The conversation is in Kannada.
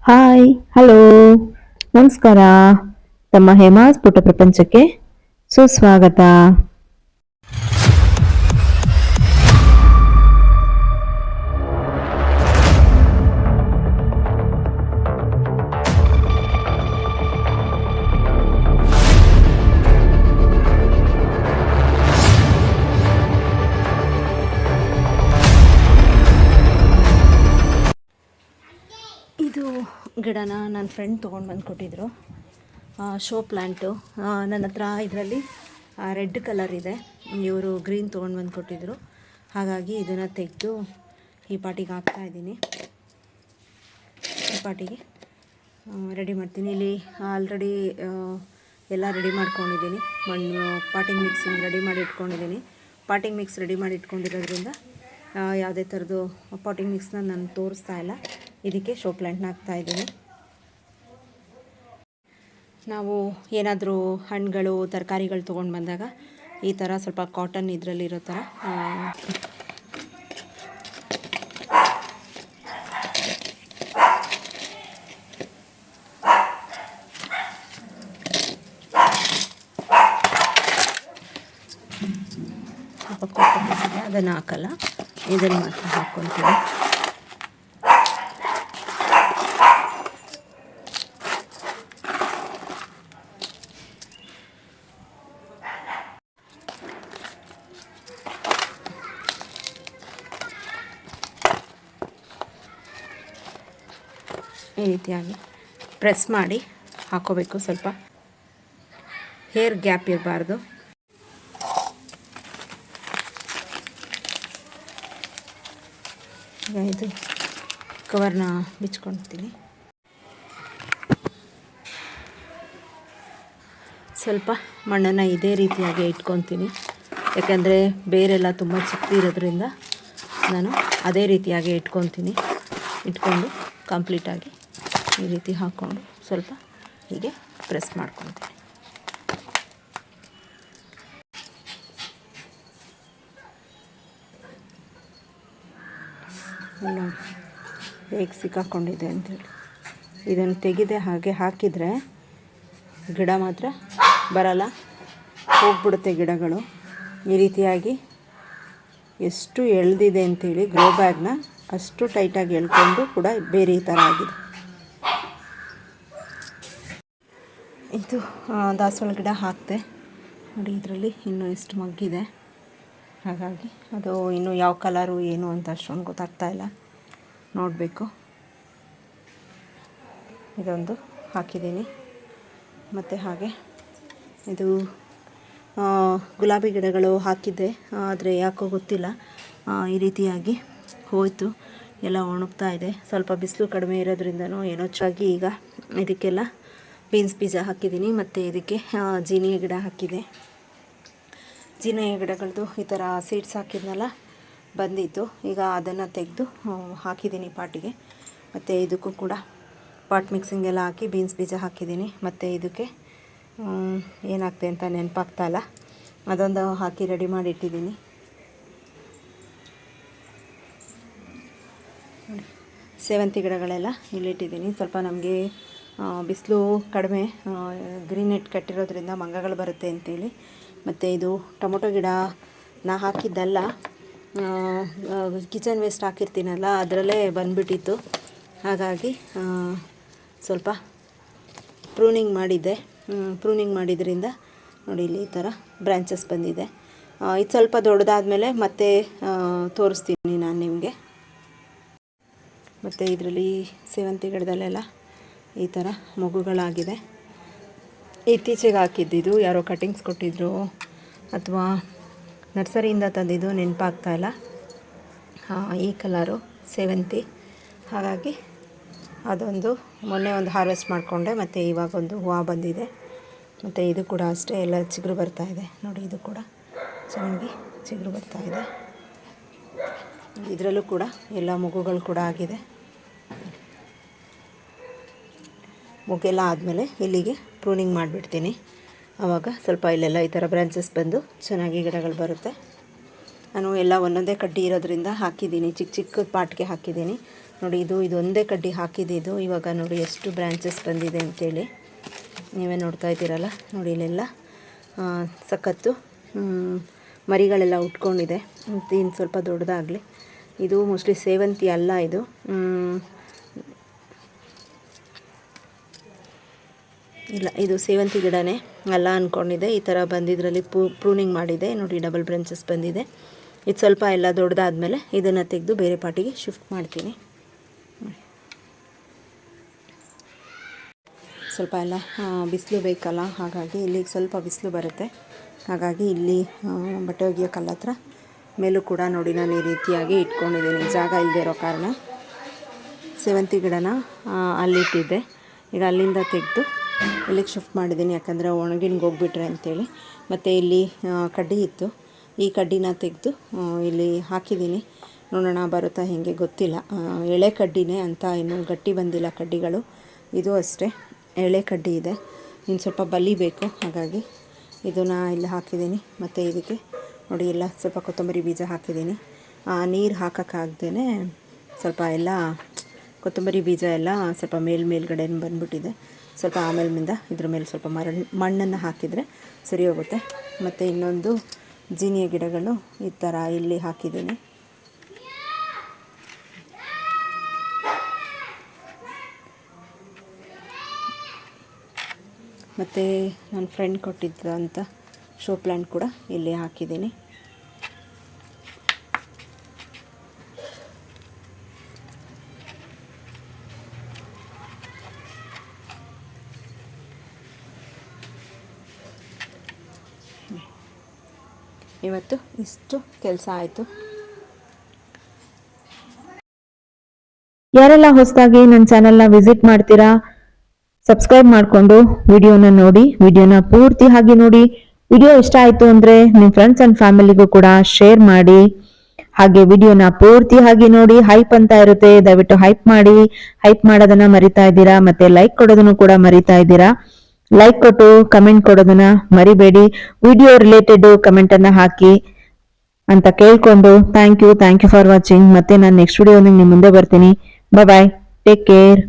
ಹಾಯ್ ಹಲೋ ನಮಸ್ಕಾರ. ತಮ್ಮ ಹೇಮಾಸ್ ಪುಟ್ಟ ಪ್ರಪಂಚಕ್ಕೆ ಸುಸ್ವಾಗತ. ಇದು ಗಿಡನ ನನ್ನ ಫ್ರೆಂಡ್ ತೊಗೊಂಡು ಬಂದು ಕೊಟ್ಟಿದ್ದರು. ಶೋ ಪ್ಲ್ಯಾಂಟು ನನ್ನ ಹತ್ರ ಇದರಲ್ಲಿ ರೆಡ್ ಕಲರ್ ಇದೆ, ಇವರು ಗ್ರೀನ್ ತೊಗೊಂಡು ಬಂದು ಕೊಟ್ಟಿದ್ದರು. ಹಾಗಾಗಿ ಇದನ್ನು ತೆಗೆದು ಈ ಪಾಟಿಗೆ ಹಾಕ್ತಾಯಿದ್ದೀನಿ. ಈ ಪಾಟಿಗೆ ರೆಡಿ ಮಾಡ್ತೀನಿ. ಇಲ್ಲಿ ಆಲ್ರೆಡಿ ಎಲ್ಲ ರೆಡಿ ಮಾಡ್ಕೊಂಡಿದ್ದೀನಿ. ಮಣ್ಣು ಪಾಟಿಂಗ್ ಮಿಕ್ಸಿಂಗ್ ರೆಡಿ ಮಾಡಿ ಇಟ್ಕೊಂಡಿದ್ದೀನಿ. ಪಾಟಿಂಗ್ ಮಿಕ್ಸ್ ರೆಡಿ ಮಾಡಿ ಇಟ್ಕೊಂಡಿರೋದ್ರಿಂದ ಯಾವುದೇ ಥರದ್ದು ಪಾಟಿಂಗ್ ಮಿಕ್ಸ್ನ ನಾನು ತೋರಿಸ್ತಾ ಇಲ್ಲ. ಇದಕ್ಕೆ ಶೋ ಪ್ಲ್ಯಾಂಟ್ನ ಹಾಕ್ತಾಯಿದ್ದೀನಿ. ನಾವು ಏನಾದರೂ ಹಣ್ಣುಗಳು ತರಕಾರಿಗಳು ತೊಗೊಂಡು ಬಂದಾಗ ಈ ಥರ ಸ್ವಲ್ಪ ಕಾಟನ್ ಇದರಲ್ಲಿರೋ ಥರ ಸ್ವಲ್ಪ ಕಾಟನ್ ಅದನ್ನು ಹಾಕಲ್ಲ, ಇದನ್ನು ಮಾತ್ರ ಹಾಕ್ಕೊಳ್ತೀನಿ. ಈ ರೀತಿಯಾಗಿ ಪ್ರೆಸ್ ಮಾಡಿ ಹಾಕೋಬೇಕು. ಸ್ವಲ್ಪ ಹೇರ್ ಗ್ಯಾಪ್ ಇರಬಾರ್ದು. ಈಗ ಇದು ಕವರ್ನ ಬಿಚ್ಕೊಳ್ತೀನಿ. ಸ್ವಲ್ಪ ಮಣ್ಣನ್ನು ಇದೇ ರೀತಿಯಾಗಿ ಇಟ್ಕೊತೀನಿ, ಯಾಕೆಂದರೆ ಬೇರೆಲ್ಲ ತುಂಬ ಚಿಕ್ಕದಿರೋದ್ರಿಂದ ನಾನು ಅದೇ ರೀತಿಯಾಗಿ ಇಟ್ಕೊಂಡು ಕಂಪ್ಲೀಟಾಗಿ ಈ ರೀತಿ ಹಾಕ್ಕೊಂಡು ಸ್ವಲ್ಪ ಹೀಗೆ ಪ್ರೆಸ್ ಮಾಡ್ಕೊತೀನಿ. ಹೇಗೆ ಸಿಕ್ಕಾಕೊಂಡಿದೆ ಅಂಥೇಳಿ ಇದನ್ನು ತೆಗೆದೆ ಹಾಗೆ ಹಾಕಿದರೆ ಗಿಡ ಮಾತ್ರ ಬರಲ್ಲ, ಹೋಗ್ಬಿಡುತ್ತೆ ಗಿಡಗಳು. ಈ ರೀತಿಯಾಗಿ ಎಷ್ಟು ಎಳೆದಿದೆ ಅಂಥೇಳಿ ಗ್ರೋ ಬ್ಯಾಗ್ನ ಅಷ್ಟು ಟೈಟಾಗಿ ಎಳ್ಕೊಂಡು ಕೂಡ ಬೇರೆ ಈ ಥರ ಆಗಿದೆ. ಇದು ದಾಸವಾಳ ಗಿಡ ಹಾಕಿದೆ ನೋಡಿ, ಇದರಲ್ಲಿ ಇನ್ನೂ ಎಷ್ಟು ಮಗ್ಗಿದೆ. ಹಾಗಾಗಿ ಅದು ಇನ್ನೂ ಯಾವ ಕಲರು ಏನು ಅಂತ ಅಷ್ಟೊಂದು ಗೊತ್ತಾಗ್ತಾಯಿಲ್ಲ, ನೋಡಬೇಕು. ಇದೊಂದು ಹಾಕಿದ್ದೀನಿ. ಮತ್ತು ಹಾಗೆ ಇದು ಗುಲಾಬಿ ಗಿಡಗಳು ಹಾಕಿದ್ದೆ, ಆದರೆ ಯಾಕೋ ಗೊತ್ತಿಲ್ಲ ಈ ರೀತಿಯಾಗಿ ಹೋಯಿತು, ಎಲ್ಲ ಒಣಗ್ತಾ ಇದೆ. ಸ್ವಲ್ಪ ಬಿಸಿಲು ಕಡಿಮೆ ಇರೋದ್ರಿಂದನೋ ಏನೋ ಚೆನ್ನಾಗಿ ಈಗ ಇದಕ್ಕೆಲ್ಲ ಬೀನ್ಸ್ ಬೀಜ ಹಾಕಿದ್ದೀನಿ. ಮತ್ತು ಇದಕ್ಕೆ ಜೀನಿಯ ಗಿಡ ಹಾಕಿದೆ. ಜೀನಿಯ ಗಿಡಗಳದ್ದು ಈ ಥರ ಸೀಡ್ಸ್ ಹಾಕಿದ್ನಲ್ಲ ಬಂದಿತ್ತು, ಈಗ ಅದನ್ನು ತೆಗೆದು ಹಾಕಿದ್ದೀನಿ ಪಾಟಿಗೆ. ಮತ್ತು ಇದಕ್ಕೂ ಕೂಡ ಪಾಟ್ ಮಿಕ್ಸಿಂಗೆಲ್ಲ ಹಾಕಿ ಬೀನ್ಸ್ ಬೀಜ ಹಾಕಿದ್ದೀನಿ. ಮತ್ತು ಇದಕ್ಕೆ ಏನಾಗ್ತದೆ ಅಂತ ನೆನಪಾಗ್ತಾಯಿಲ್ಲ, ಅದೊಂದು ಹಾಕಿ ರೆಡಿ ಮಾಡಿ ಇಟ್ಟಿದ್ದೀನಿ. ನೋಡಿ, ಸೇವಂತಿ ಗಿಡಗಳೆಲ್ಲ ಇಲ್ಲಿಟ್ಟಿದ್ದೀನಿ. ಸ್ವಲ್ಪ ನಮಗೆ ಬಿಸಿಲು ಕಡಿಮೆ, ಗ್ರೀನ್ ನೆಟ್ ಕಟ್ಟಿರೋದ್ರಿಂದ ಮಂಗಗಳು ಬರುತ್ತೆ ಅಂತೇಳಿ. ಮತ್ತು ಇದು ಟೊಮೊಟೊ ಗಿಡ ನಾ ಹಾಕಿದ್ದಲ್ಲ, ಕಿಚನ್ ವೇಸ್ಟ್ ಹಾಕಿರ್ತೀನಲ್ಲ ಅದರಲ್ಲೇ ಬಂದುಬಿಟ್ಟಿತ್ತು. ಹಾಗಾಗಿ ಸ್ವಲ್ಪ ಪ್ರೂನಿಂಗ್ ಮಾಡಿದ್ದೆ. ಪ್ರೂನಿಂಗ್ ಮಾಡಿದ್ರಿಂದ ನೋಡಿ ಇಲ್ಲಿ ಈ ಥರ ಬ್ರ್ಯಾಂಚಸ್ ಬಂದಿದೆ. ಇದು ಸ್ವಲ್ಪ ದೊಡ್ಡದಾದಮೇಲೆ ಮತ್ತೆ ತೋರಿಸ್ತೀನಿ ನಾನು ನಿಮಗೆ. ಮತ್ತು ಇದರಲ್ಲಿ ಸೇವಂತಿ ಗಿಡದಲ್ಲೆಲ್ಲ ಈ ಥರ ಮಗುಗಳಾಗಿದೆ. ಇತ್ತೀಚೆಗೆ ಹಾಕಿದ್ದಿದ್ದು, ಯಾರೋ ಕಟಿಂಗ್ಸ್ ಕೊಟ್ಟಿದ್ರು ಅಥವಾ ನರ್ಸರಿಯಿಂದ ತಂದಿದ್ದು ನೆನಪಾಗ್ತಾಯಿಲ್ಲ. ಈ ಕಲರು ಸೇವಂತಿ, ಹಾಗಾಗಿ ಅದೊಂದು ಮೊನ್ನೆ ಒಂದು ಹಾರ್ವೆಸ್ಟ್ ಮಾಡಿಕೊಂಡೆ. ಮತ್ತು ಇವಾಗ ಒಂದು ಹೂವು ಬಂದಿದೆ. ಮತ್ತು ಇದು ಕೂಡ ಅಷ್ಟೇ, ಎಲ್ಲ ಚಿಗುರು ಬರ್ತಾಯಿದೆ ನೋಡಿ. ಇದು ಕೂಡ ಚೆನ್ನಾಗಿ ಚಿಗುರು ಬರ್ತಾಯಿದೆ. ಇದರಲ್ಲೂ ಕೂಡ ಎಲ್ಲ ಮಗುಗಳು ಕೂಡ ಆಗಿದೆ. ಮುಗ್ಗೆಲ್ಲ ಆದಮೇಲೆ ಇಲ್ಲಿಗೆ ಪ್ರೂನಿಂಗ್ ಮಾಡಿಬಿಡ್ತೀನಿ. ಆವಾಗ ಸ್ವಲ್ಪ ಇಲ್ಲೆಲ್ಲ ಈ ಥರ ಬ್ರಾಂಚಸ್ ಬಂದು ಚೆನ್ನಾಗಿ ಗಿಡಗಳು ಬರುತ್ತೆ. ನಾನು ಎಲ್ಲ ಒಂದೊಂದೇ ಕಡ್ಡಿ ಇರೋದ್ರಿಂದ ಹಾಕಿದ್ದೀನಿ, ಚಿಕ್ಕ ಚಿಕ್ಕ ಪಾಟ್ಗೆ ಹಾಕಿದ್ದೀನಿ. ನೋಡಿ ಇದೊಂದೇ ಕಡ್ಡಿ ಹಾಕಿದ್ದು ಇವಾಗ ನೋಡಿ ಎಷ್ಟು ಬ್ರಾಂಚಸ್ ಬಂದಿದೆ ಅಂತೇಳಿ ನೀವೇ ನೋಡ್ತಾ ಇದ್ದೀರಲ್ಲ. ನೋಡಿ ಇಲ್ಲೆಲ್ಲ ಸಖತ್ತು ಮರಿಗಳೆಲ್ಲ ಉಟ್ಕೊಂಡಿದೆ. ಇನ್ನು ಸ್ವಲ್ಪ ದೊಡ್ಡದಾಗಲಿ. ಇದು ಮೋಸ್ಟ್ಲಿ ಸೇವಂತಿ ಅಲ್ಲ, ಇದು ಇಲ್ಲ, ಇದು ಸೇವಂತಿ ಗಿಡನೇ ಅಲ್ಲ ಅಂದ್ಕೊಂಡಿದ್ದೆ. ಈ ಥರ ಬಂದಿದ್ರಲ್ಲಿ ಪ್ರೂನಿಂಗ್ ಮಾಡಿದೆ. ನೋಡಿ ಡಬಲ್ ಬ್ರಾಂಚಸ್ ಬಂದಿದೆ. ಇದು ಸ್ವಲ್ಪ ಎಲ್ಲ ದೊಡ್ಡದಾದ್ಮೇಲೆ ಇದನ್ನು ತೆಗೆದು ಬೇರೆ ಪಾಟಿಗೆ ಶಿಫ್ಟ್ ಮಾಡ್ತೀನಿ. ಸ್ವಲ್ಪ ಎಲ್ಲ ಬಿಸಿಲು ಬೇಕಲ್ಲ, ಹಾಗಾಗಿ ಇಲ್ಲಿಗೆ ಸ್ವಲ್ಪ ಬಿಸಿಲು ಬರುತ್ತೆ. ಹಾಗಾಗಿ ಇಲ್ಲಿ ಬಟ್ಟೆ ಒಗೆಯೋ ಕಲ್ಲ ಹತ್ರ ಮೇಲೂ ಕೂಡ ನೋಡಿ ನಾನು ಈ ರೀತಿಯಾಗಿ ಇಟ್ಕೊಂಡಿದ್ದೀನಿ. ಜಾಗ ಇಲ್ಲದೆ ಇರೋ ಕಾರಣ ಸೇವಂತಿ ಗಿಡನ ಅಲ್ಲಿಟ್ಟಿದ್ದೆ. ಈಗ ಅಲ್ಲಿಂದ ತೆಗೆದು ಇಲ್ಲಿಗೆ ಶಿಫ್ಟ್ ಮಾಡಿದ್ದೀನಿ, ಯಾಕಂದರೆ ಒಣಗಿನ್ಗೆ ಹೋಗ್ಬಿಟ್ರೆ ಅಂತೇಳಿ. ಮತ್ತು ಇಲ್ಲಿ ಕಡ್ಡಿ ಇತ್ತು, ಈ ಕಡ್ಡಿನ ತೆಗೆದು ಇಲ್ಲಿ ಹಾಕಿದ್ದೀನಿ. ನೋಡೋಣ ಬರುತ್ತಾ ಹೇಗೆ ಗೊತ್ತಿಲ್ಲ. ಎಳೆ ಕಡ್ಡಿನೇ ಅಂತ, ಇನ್ನೂ ಗಟ್ಟಿ ಬಂದಿಲ್ಲ ಕಡ್ಡಿಗಳು. ಇದು ಅಷ್ಟೇ ಎಳೆ ಕಡ್ಡಿ ಇದೆ, ಇನ್ನು ಸ್ವಲ್ಪ ಬಲಿಬೇಕು. ಹಾಗಾಗಿ ಇದನ್ನು ಇಲ್ಲಿ ಹಾಕಿದ್ದೀನಿ. ಮತ್ತು ಇದಕ್ಕೆ ನೋಡಿ ಎಲ್ಲ ಸ್ವಲ್ಪ ಕೊತ್ತಂಬರಿ ಬೀಜ ಹಾಕಿದ್ದೀನಿ. ನೀರು ಹಾಕೋಕ್ಕಾಗ್ದೇ ಸ್ವಲ್ಪ ಎಲ್ಲ ಕೊತ್ತಂಬರಿ ಬೀಜ ಎಲ್ಲ ಸ್ವಲ್ಪ ಮೇಲ್ಗಡೆ ಬಂದುಬಿಟ್ಟಿದೆ. ಸ್ವಲ್ಪ ಆಮೇಲಿಂದ ಇದ್ರ ಮೇಲೆ ಸ್ವಲ್ಪ ಮಣ್ಣನ್ನು ಹಾಕಿದರೆ ಸರಿ ಹೋಗುತ್ತೆ. ಮತ್ತು ಇನ್ನೊಂದು ಜೀನಿಯ ಗಿಡಗಳು ಈ ಥರ ಇಲ್ಲಿ ಹಾಕಿದ್ದೀನಿ. ಮತ್ತು ನನ್ನ ಫ್ರೆಂಡ್ ಕೊಟ್ಟಿದ್ದಂಥ ಶೋ ಪ್ಲ್ಯಾಂಟ್ ಕೂಡ ಇಲ್ಲಿ ಹಾಕಿದ್ದೀನಿ. ಇವತ್ತು ಇಷ್ಟು ಕೆಲಸ ಆಯಿತು. ಯಾರೆಲ್ಲ ಹೊಸದಾಗಿ ನನ್ನ ಚಾನೆಲ್ನ ವಿಸಿಟ್ ಮಾಡ್ತೀರಾ, ಸಬ್ಸ್ಕ್ರೈಬ್ ಮಾಡಿಕೊಂಡು ವಿಡಿಯೋನ ನೋಡಿ, ವಿಡಿಯೋನ ಪೂರ್ತಿ ಹಾಗೆ ನೋಡಿ. ವಿಡಿಯೋ ಇಷ್ಟ ಆಯಿತು ಅಂದರೆ ನಿಮ್ಮ ಫ್ರೆಂಡ್ಸ್ ಆ್ಯಂಡ್ ಫ್ಯಾಮಿಲಿಗೂ ಕೂಡ ಶೇರ್ ಮಾಡಿ. ಹಾಗೆ ವಿಡಿಯೋನ ಪೂರ್ತಿ ಹಾಗೆ ನೋಡಿ. ಹೈಪ್ ಅಂತ ಇರುತ್ತೆ, ದಯವಿಟ್ಟು ಹೈಪ್ ಮಾಡಿ. ಹೈಪ್ ಮಾಡೋದನ್ನ ಮರಿತಾ ಇದ್ದೀರಾ, ಮತ್ತೆ ಲೈಕ್ ಕೊಡೋದನ್ನು ಕೂಡ ಮರಿತಾ ಇದ್ದೀರಾ. ಲೈಕ್ ಕೊಟ್ಟು ಕಮೆಂಟ್ ಕೊಡೋದನ್ನ ಮರಿಬೇಡಿ. ವಿಡಿಯೋ ರಿಲೇಟೆಡ್ ಕಮೆಂಟ್ ಅನ್ನ ಹಾಕಿ ಅಂತ ಕೇಳ್ಕೊಂಡು ಥ್ಯಾಂಕ್ ಯು ಫಾರ್ ವಾಚಿಂಗ್. ಮತ್ತೆ ನಾನು ನೆಕ್ಸ್ಟ್ ವಿಡಿಯೋ ನಿಮ್ಮ ಮುಂದೆ ಬರ್ತೀನಿ. ಬಾಯ್, ಟೇಕ್ ಕೇರ್.